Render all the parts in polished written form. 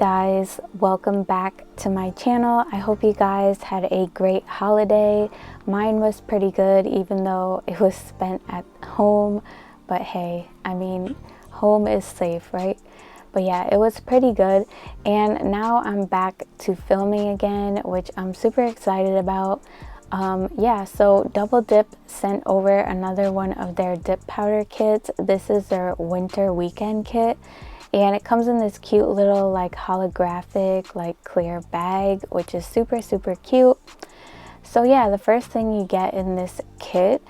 guys, welcome back to my channel. I hope you guys had a great holiday. Mine was pretty good, even though it was spent at home, but hey, I mean, home is safe, right? But yeah, it was pretty good, and now I'm back to filming again, which I'm super excited about. Yeah, so Double Dip sent over another one of their dip powder kits. This is their winter weekend kit, and it comes in this cute little like holographic like clear bag, which is super cute. So yeah, the first thing you get in this kit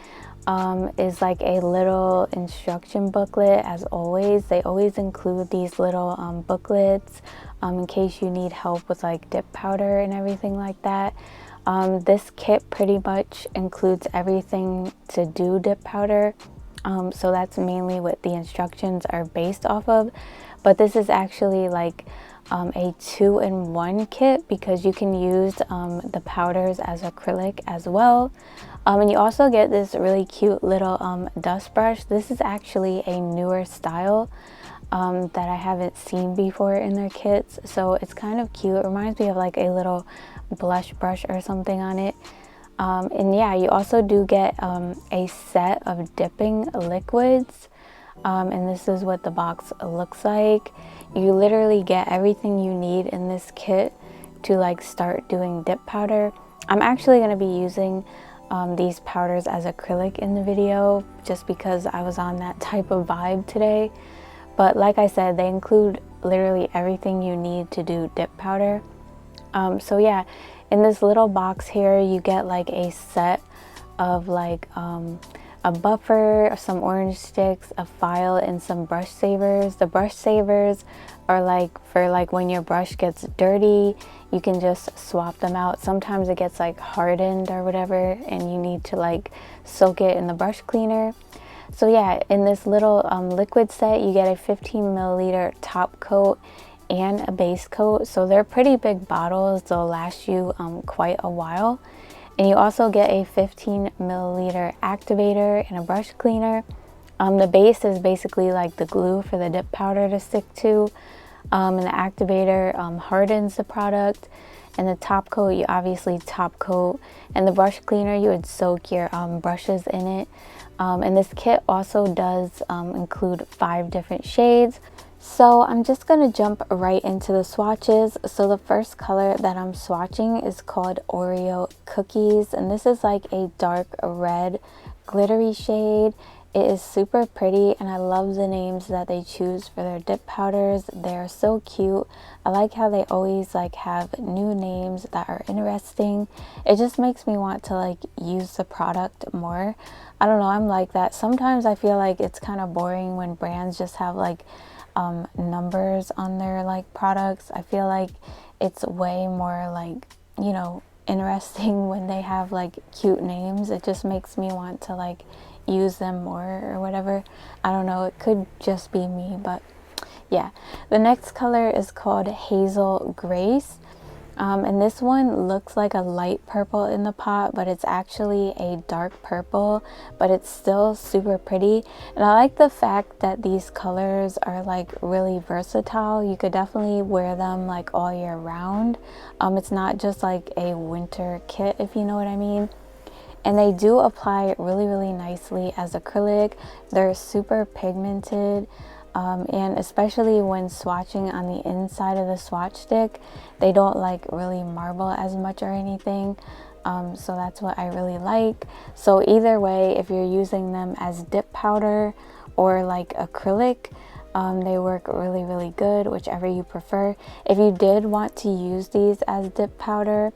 is like a little instruction booklet. As always, they always include these little booklets in case you need help with like dip powder and everything like that. This kit pretty much includes everything to do dip powder, so that's mainly what the instructions are based off of. But this is actually like a 2-in-1 kit, because you can use the powders as acrylic as well. And you also get this really cute little dust brush. This is actually a newer style that I haven't seen before in their kits, so it's kind of cute. It reminds me of like a little blush brush or something on it. And yeah, you also do get a set of dipping liquids, and this is what the box looks like. You literally get everything you need in this kit to like start doing dip powder. I'm actually going to be using these powders as acrylic in the video, just because I was on that type of vibe today. But like I said, they include literally everything you need to do dip powder. So yeah, in this little box here, you get like a set of like a buffer, some orange sticks, a file, and some brush savers. The brush savers are like for like when your brush gets dirty, you can just swap them out. Sometimes it gets like hardened or whatever, and you need to like soak it in the brush cleaner. So yeah, in this little liquid set, you get a 15 ml top coat and a base coat. So they're pretty big bottles. They'll last you quite a while. And you also get a 15 ml activator and a brush cleaner. The base is basically like the glue for the dip powder to stick to. And the activator hardens the product. And the top coat, you obviously top coat. And the brush cleaner, you would soak your brushes in it. And this kit also does include 5 different shades. So I'm just gonna jump right into the swatches. So the first color that I'm swatching is called Oreo Cookies, and this is like a dark red glittery shade. It is super pretty, and I love the names that they choose for their dip powders. They're so cute. I like how they always like have new names that are interesting. It just makes me want to like use the product more. I don't know, I'm like that. Sometimes I feel like it's kind of boring when brands just have like numbers on their like products. I feel like it's way more like, you know, interesting when they have like cute names. It just makes me want to like use them more or whatever. I don't know, it could just be me, but yeah. The next color is called Hazel Grace, and this one looks like a light purple in the pot, but it's actually a dark purple, but it's still super pretty. And I like the fact that these colors are like really versatile. You could definitely wear them like all year round. It's not just like a winter kit, if you know what I mean. And they do apply really nicely as acrylic. They're super pigmented. And especially when swatching on the inside of the swatch stick, they don't like really marble as much or anything. So that's what I really like. So either way, if you're using them as dip powder or like acrylic, they work really good, whichever you prefer. If you did want to use these as dip powder,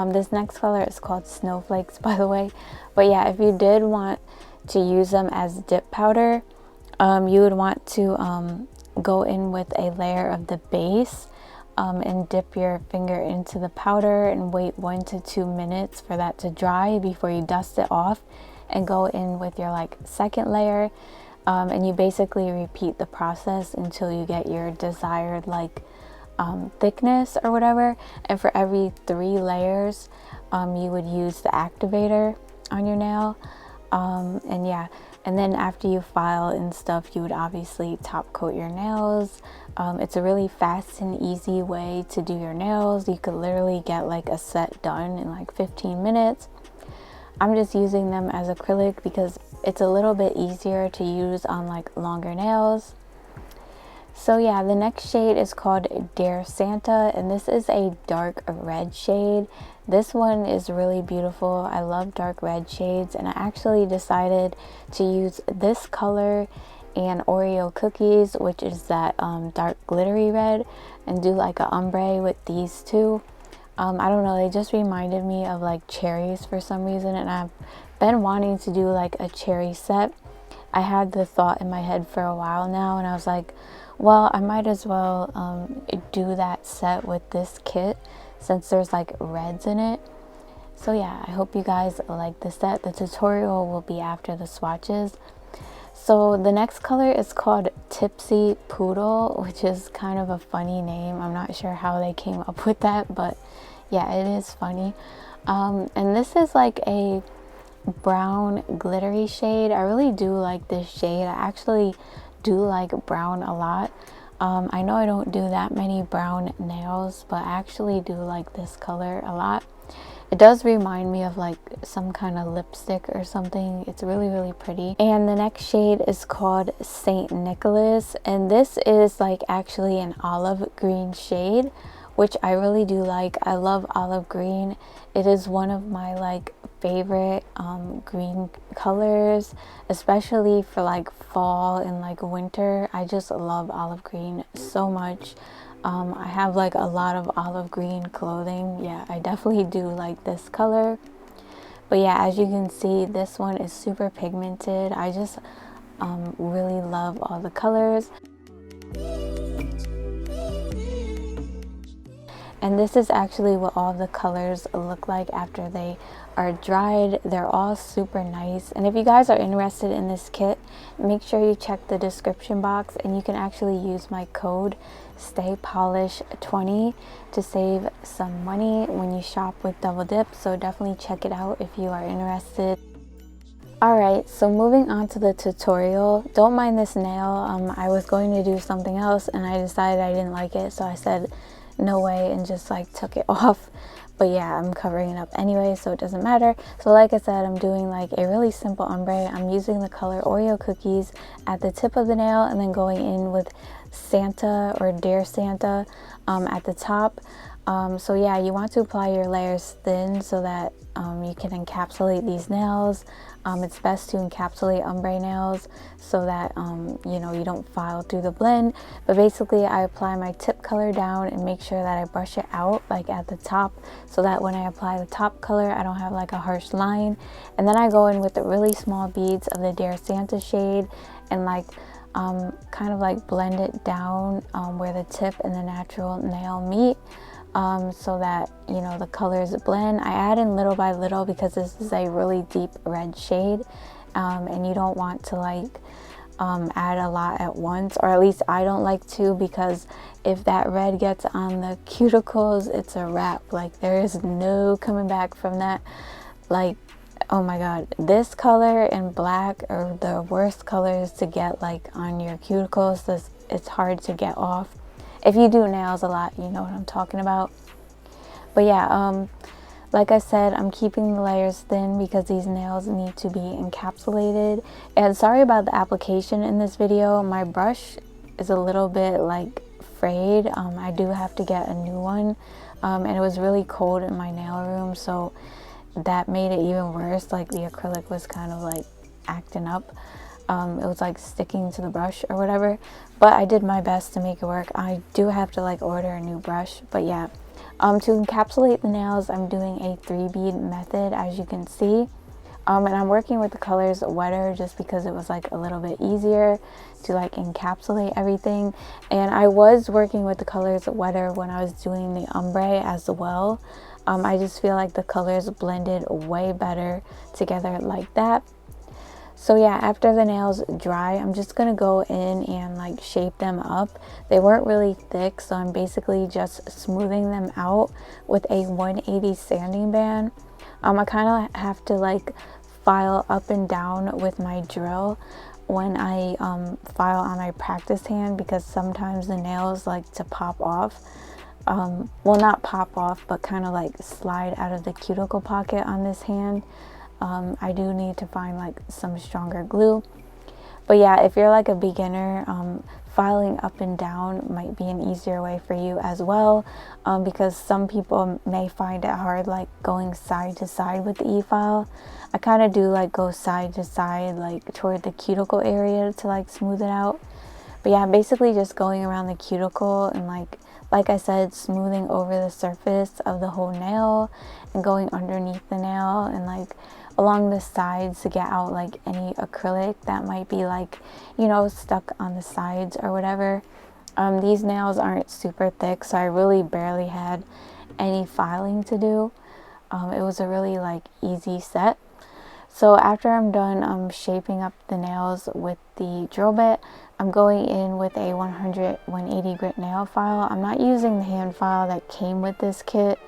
this next color is called Snowflakes, by the way. But yeah, if you did want to use them as dip powder, you would want to go in with a layer of the base and dip your finger into the powder and wait 1 to 2 minutes for that to dry before you dust it off, and go in with your like second layer, and you basically repeat the process until you get your desired like thickness or whatever. And for every 3 layers you would use the activator on your nail. And yeah, And then after you file and stuff, you would obviously top coat your nails. It's a really fast and easy way to do your nails. You could literally get like a set done in like 15 minutes. I'm just using them as acrylic because it's a little bit easier to use on like longer nails. So yeah, the next shade is called Dear Santa, and this is a dark red shade. This one is really beautiful. I love dark red shades, and I actually decided to use this color and Oreo cookies, which is that dark glittery red, and do like a ombre with these two. I don't know, they just reminded me of like cherries for some reason, and I've been wanting to do like a cherry set. I had the thought in my head for a while now, and I was like, well, I might as well do that set with this kit since there's like reds in it. So yeah, I hope you guys like the set. The tutorial will be after the swatches. So the next color is called Tipsy Poodle, which is kind of a funny name. I'm not sure how they came up with that, but yeah, it is funny. And this is like a brown glittery shade. I really do like this shade. I actually do like brown a lot. I know I don't do that many brown nails, but I actually do like this color a lot. It does remind me of like some kind of lipstick or something. It's really, really pretty. And the next shade is called Saint Nicholas, and this is like actually an olive green shade, which I really do like. I love olive green. It is one of my like favorite green colors, especially for like fall and like winter. I just love olive green so much. I have like a lot of olive green clothing. Yeah, I definitely do like this color. But yeah, as you can see, this one is super pigmented. I just really love all the colors. And this is actually what all the colors look like after they are dried. They're all super nice. And if you guys are interested in this kit, make sure you check the description box, and you can actually use my code STAYPOLISH20 to save some money when you shop with Double Dip. So definitely check it out if you are interested. Alright, so moving on to the tutorial. Don't mind this nail. I was going to do something else and I decided I didn't like it, so I said no way and just like took it off. But yeah, I'm covering it up anyway, so it doesn't matter. So like I said, I'm doing like a really simple ombre. I'm using the color Oreo cookies at the tip of the nail, and then going in with Santa or Dear Santa at the top. So yeah, you want to apply your layers thin so that you can encapsulate these nails. It's best to encapsulate ombre nails so that you know, you don't file through the blend. But basically, I apply my tip color down and make sure that I brush it out like at the top, so that when I apply the top color, I don't have like a harsh line. And then I go in with the really small beads of the Dear Santa shade and like kind of like blend it down where the tip and the natural nail meet. So that, you know, the colors blend. I add in little by little because this is a really deep red shade, and you don't want to like add a lot at once, or at least I don't like to, because if that red gets on the cuticles, it's a wrap. Like, there is no coming back from that. Like, oh my god, this color and black are the worst colors to get like on your cuticles. It's hard to get off. If you do nails a lot, you know what I'm talking about. But yeah, like I said, I'm keeping the layers thin because these nails need to be encapsulated. And sorry about the application in this video. My brush is a little bit like frayed. I do have to get a new one. And it was really cold in my nail room, so that made it even worse. Like, the acrylic was kind of like acting up. It was like sticking to the brush or whatever, but I did my best to make it work. I do have to like order a new brush. But yeah, to encapsulate the nails, I'm doing a 3-bead method, as you can see. And I'm working with the colors wetter just because it was like a little bit easier to like encapsulate everything. And I was working with the colors wetter when I was doing the ombre as well. I just feel like the colors blended way better together like that. So yeah, after the nails dry, I'm just gonna go in and like shape them up. They weren't really thick, so I'm basically just smoothing them out with a 180 sanding band. I kind of have to like file up and down with my drill when I file on my practice hand, because sometimes the nails like to pop off. Well, not pop off, but kind of like slide out of the cuticle pocket on this hand. I do need to find like some stronger glue. But yeah, if you're like a beginner, filing up and down might be an easier way for you as well, because some people may find it hard like going side to side with the e-file. I kind of do like go side to side, like toward the cuticle area to like smooth it out. But yeah, basically just going around the cuticle and like I said, smoothing over the surface of the whole nail and going underneath the nail and like along the sides to get out like any acrylic that might be like, you know, stuck on the sides or whatever. These nails aren't super thick, so I really barely had any filing to do. It was a really like easy set. So after I'm done shaping up the nails with the drill bit, I'm going in with a 180 grit nail file. I'm not using the hand file that came with this kit,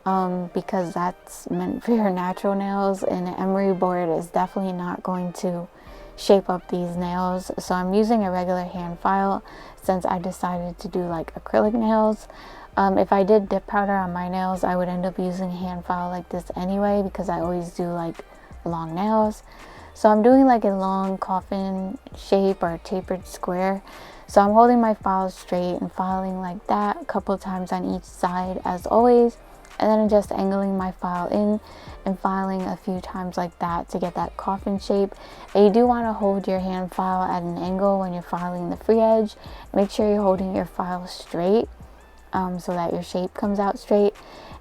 because that's meant for your natural nails, and an emery board is definitely not going to shape up these nails. So I'm using a regular hand file since I decided to do like acrylic nails. If I did dip powder on my nails, I would end up using a hand file like this anyway, because I always do like long nails. So I'm doing like a long coffin shape or tapered square. So I'm holding my file straight and filing like that a couple times on each side as always, and then I'm just angling my file in and filing a few times like that to get that coffin shape. And you do want to hold your hand file at an angle when you're filing the free edge. Make sure you're holding your file straight, so that your shape comes out straight.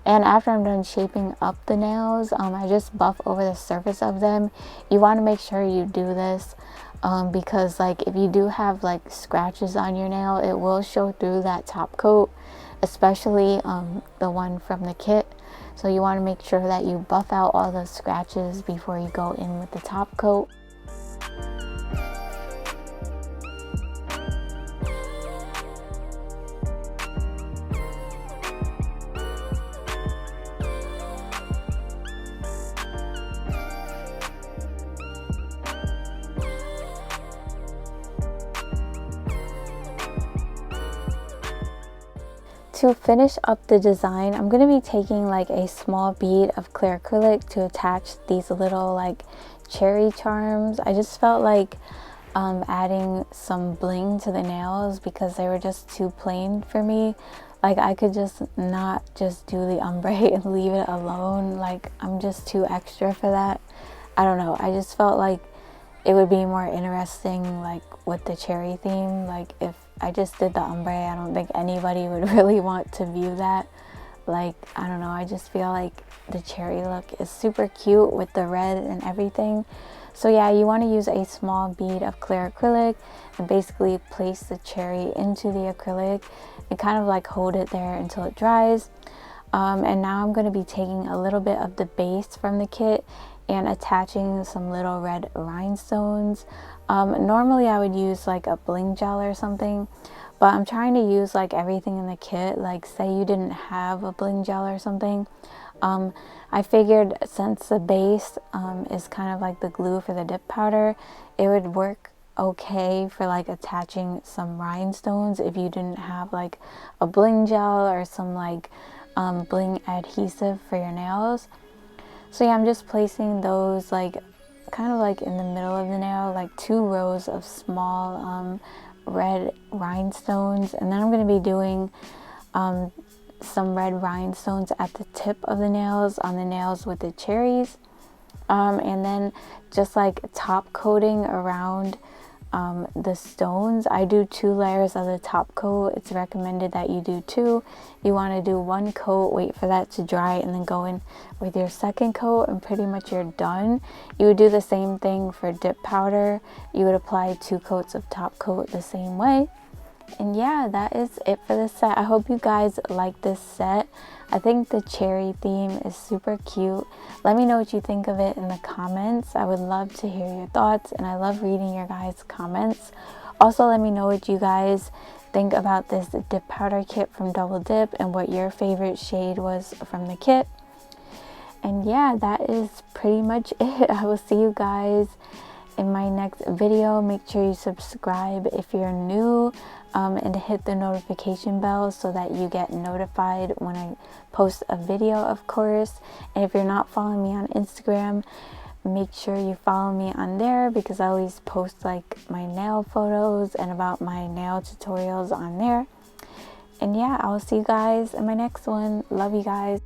And after I'm done shaping up the nails, I just buff over the surface of them. You want to make sure you do this, because like if you do have like scratches on your nail, it will show through that top coat, especially the one from the kit. So you want to make sure that you buff out all those scratches before you go in with the top coat. To finish up the design, I'm going to be taking like a small bead of clear acrylic to attach these little like cherry charms. I just felt like adding some bling to the nails because they were just too plain for me. Like I could just not just do the ombre and leave it alone. Like I'm just too extra for that. I don't know. I just felt like it would be more interesting like with the cherry theme. Like if I just did the ombre, I don't think anybody would really want to view that. Like, I don't know, I just feel like the cherry look is super cute with the red and everything. So yeah, you want to use a small bead of clear acrylic and basically place the cherry into the acrylic and kind of like hold it there until it dries. And now I'm going to be taking a little bit of the base from the kit and attaching some little red rhinestones. Normally I would use like a bling gel or something, but I'm trying to use like everything in the kit. Like say you didn't have a bling gel or something, I figured since the base is kind of like the glue for the dip powder, it would work okay for like attaching some rhinestones if you didn't have like a bling gel or some like bling adhesive for your nails. So yeah, I'm just placing those like kind of like in the middle of the nail, like 2 rows of small red rhinestones, and then I'm going to be doing some red rhinestones at the tip of the nails, on the nails with the cherries, and then just like top coating around the stones. I do 2 layers of the top coat. It's recommended that you do 2. You want to do 1 coat, wait for that to dry, and then go in with your second coat, and pretty much you're done. You would do the same thing for dip powder. You would apply 2 coats of top coat the same way. And yeah, that is it for this set. I hope you guys like this set. I think the cherry theme is super cute. Let me know what you think of it in the comments. I would love to hear your thoughts, and I love reading your guys' comments. Also, let me know what you guys think about this dip powder kit from Double Dip and what your favorite shade was from the kit. And yeah, that is pretty much it. I will see you guys in my next video. Make sure you subscribe if you're new, and hit the notification bell so that you get notified when I post a video, of course. And if you're not following me on Instagram, make sure you follow me on there, because I always post like my nail photos and about my nail tutorials on there. And yeah, I will see you guys in my next one. Love you guys.